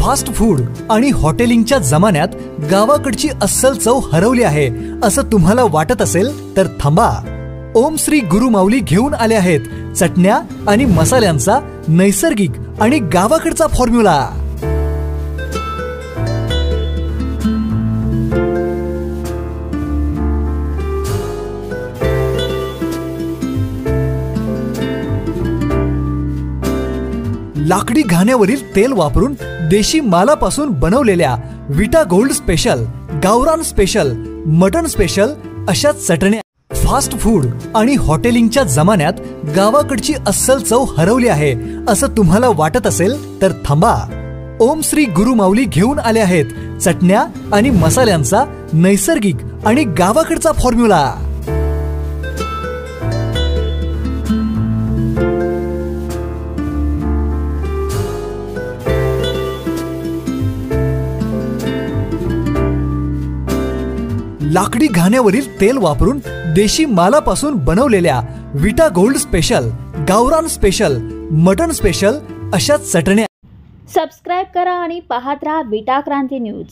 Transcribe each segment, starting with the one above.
Fast food आणि हॉटेलिंगच्या जमान्यात गावाकडची अस्सल चव हरवली आहे असं तुम्हाला वाटत असेल तर थांबा। ओम श्री गुरु माऊली घेऊन आले आहेत चटण्या आणि मसाल्यांचा नैसर्गिक आणि गावाकडचा फॉर्म्युला। लाकडी घाण्यावरील तेल वापरून देशी मालापासून बनवलेल्या विटा गोल्ड स्पेशल, गावरान स्पेशल, मटन स्पेशल अशा चटण्या। फास्ट फूड आणि हॉटेलिंगच्या जमान्यात गावाकडची अस्सल चव हरवली आहे असं तुम्हाला वाटत असेल तर थांबा। ओम श्री गुरु माऊली घेऊन आले आहेत चटण्या आणि मसाल्यांचा नैसर्गिक आणि गावाकडचा फॉर्म्युला। लाकडी घाण्यावरील तेल वापरून देशी मालापासून बनवलेल्या विटा गोल्ड स्पेशल, गावरान स्पेशल, मटन स्पेशल अशा चटण्या। सबस्क्राइब करा आणि पाहत राहा विटा क्रांती न्यूज।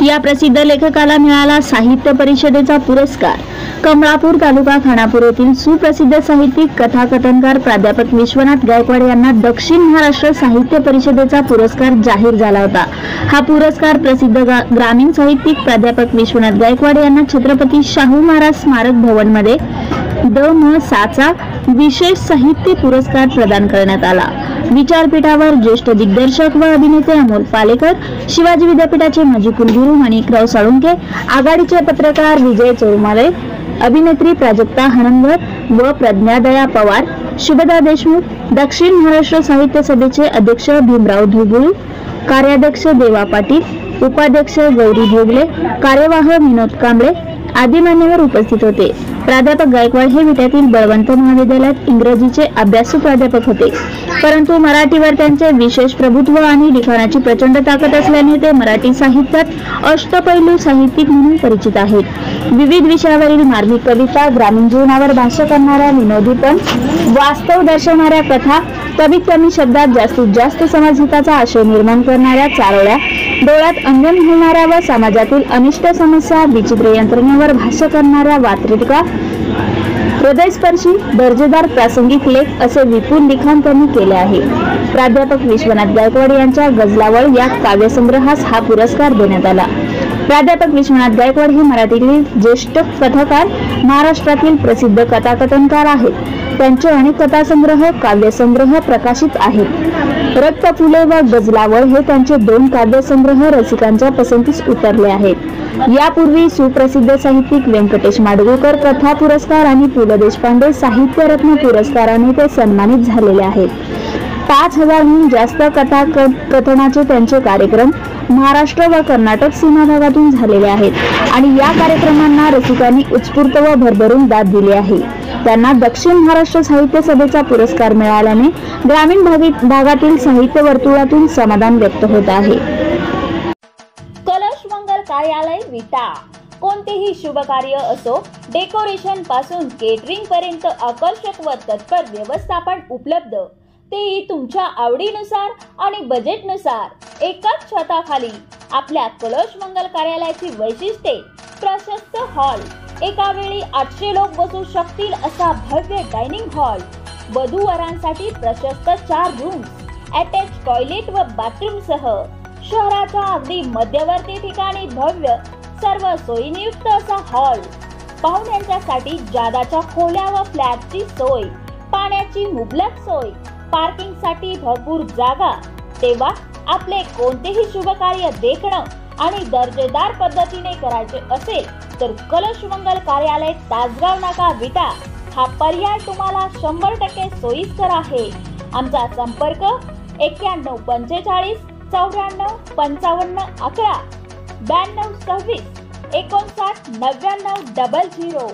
या प्रसिद्ध लेखकाला मिळाला साहित्य परिषदेचा पुरस्कार। कमळापूर तालुका खानापूर येथील सुप्रसिद्ध साहित्यिक कथाकथनकार प्राध्यापक विश्वनाथ गायकवाड यांना दक्षिण महाराष्ट्र साहित्य परिषदेचा पुरस्कार जाहीर झाला होता। हा पुरस्कार प्रसिद्ध ग्रामीण साहित्यिक प्राध्यापक विश्वनाथ गायकवाड यांना छत्रपती शाहू महाराज स्मारक भवन मध्ये द.म.सा. विशेष साहित्य पुरस्कार प्रदान करण्यात आला। विचारपीठावर ज्येष्ठ दिग्दर्शक व अभिनेते अमोल पालेकर, शिवाजी विद्यापीठाचे माजी कुलगुरू माणिकराव साळुंके, आघाडीचे पत्रकार विजय चौमाले, अभिनेत्री प्राजक्ता हणमकर व प्रज्ञादया पवार, शुभदा देशमुख, दक्षिण महाराष्ट्र साहित्य सभेचे अध्यक्ष भीमराव धुबुळी, कार्याध्यक्ष देवा पाटील, उपाध्यक्ष गौरी भोगले, कार्यवाह विनोद कांबळे आदी मान्यवर उपस्थित होते। प्राध्यापक गायकवाड हे विट्यातील बळवंत महाविद्यालयात इंग्रजीचे अभ्यासू प्राध्यापक होते, परंतु मराठीवर त्यांचे विशेष प्रभुत्व आणि लिखाणाची प्रचंड ताकद असल्याने ते मराठी साहित्यात अष्टपैलू साहित्यिक म्हणून परिचित आहेत। विविध विषयावरील मार्मिक कविता, ग्रामीण जीवनावर भाष्य करणाऱ्या विनोदीपण, वास्तव दर्शवणाऱ्या कथा, कमीत कमी शब्दात जास्तीत जास्त समाजहिताचा आशय निर्माण करणाऱ्या चारोळ्या, डोळ्यात अंजन घालणाऱ्या व समाजातील अनिष्ट समस्या विचित्र यंत्रणेवर भाष्य करणाऱ्या वात्रटिका, हृदयस्पर्शी दर्जेदार प्रासंगिक लेख असे विपुल लिखाण त्यांनी केले आहे। प्राध्यापक विश्वनाथ गायकवाड यांच्या गजलावळ या काव्यसंग्रहास हा पुरस्कार देण्यात आला। प्राध्यापक विश्वनाथ गायकवाड हे मराठीतील ज्येष्ठ कथाकार, महाराष्ट्रातील प्रसिद्ध कथाकथनकार आहेत। त्यांचे अनेक कथासंग्रह, काव्यसंग्रह प्रकाशित आहेत। रक्त फुले व गजलावळ हे त्यांचे 2 काव्यसंग्रह रसिकांच्या पसंतीस उतरले आहेत। यापूर्वी सुप्रसिद्ध साहित्यिक व्यंकटेश माडगूळकर कथा पुरस्कार आणि पु ल देशपांडे साहित्य रत्न पुरस्काराने ते सन्मानित झालेले आहेत। 5000हून जास्त कथाकथनाचे त्यांचे कार्यक्रम महाराष्ट्र व कर्नाटक सीमा भागातून झालेले आहेत आणि या कार्यक्रमांना रसिकांनी उत्स्फूर्त व भरभरून दाद दिली आहे। त्यांना दक्षिण महाराष्ट्र साहित्य सभेचा पुरस्कार मिळाल्याने ग्रामीण भागातील साहित्य वर्तुळातून समाधान व्यक्त होत आहे। कलश मंगल कार्यालय विटा कोणतेही शुभ कार्य असो, डेकोरेशन पासून केटरिंग पर्यंत आकर्षक व तत्पर व्यवस्थापन उपलब्ध, तेही तुमच्या आवडीनुसार आणि बजेटनुसार। एकाच छताखाली आपल्या कलश मंगल कार्यालयाची वैशिष्ट्ये: प्रशस्त हॉल, एका वेळी 800 लोक बसू शकतील असा भव्य डायनिंग हॉल, वधूवरांसाठी प्रशस्त 4 रूम्स, अटॅच टॉयलेट व बाथरूम सह शहराच्या अगदी मध्यवर्ती ठिकाणी भव्य सर्व सोयींयुक्त असा हॉल, पाहुण्यांच्यासाठी जादाच्या खोल्या व फ्लॅटची सोय, पाण्याची मुबलक सोय, पार्किंगसाठी भरपूर जागा। तेव्हा आपले कोणतेही शुभ कार्य देखणं आणि दर्जेदार पद्धतीने करायचे असेल तर कलश मंगल कार्यालय तासगाव नाका विटा हा पर्याय तुम्हाला 100% सोयीस्कर आहे। आमचा संपर्क 9145 94 55 11 92 26 59 99 00।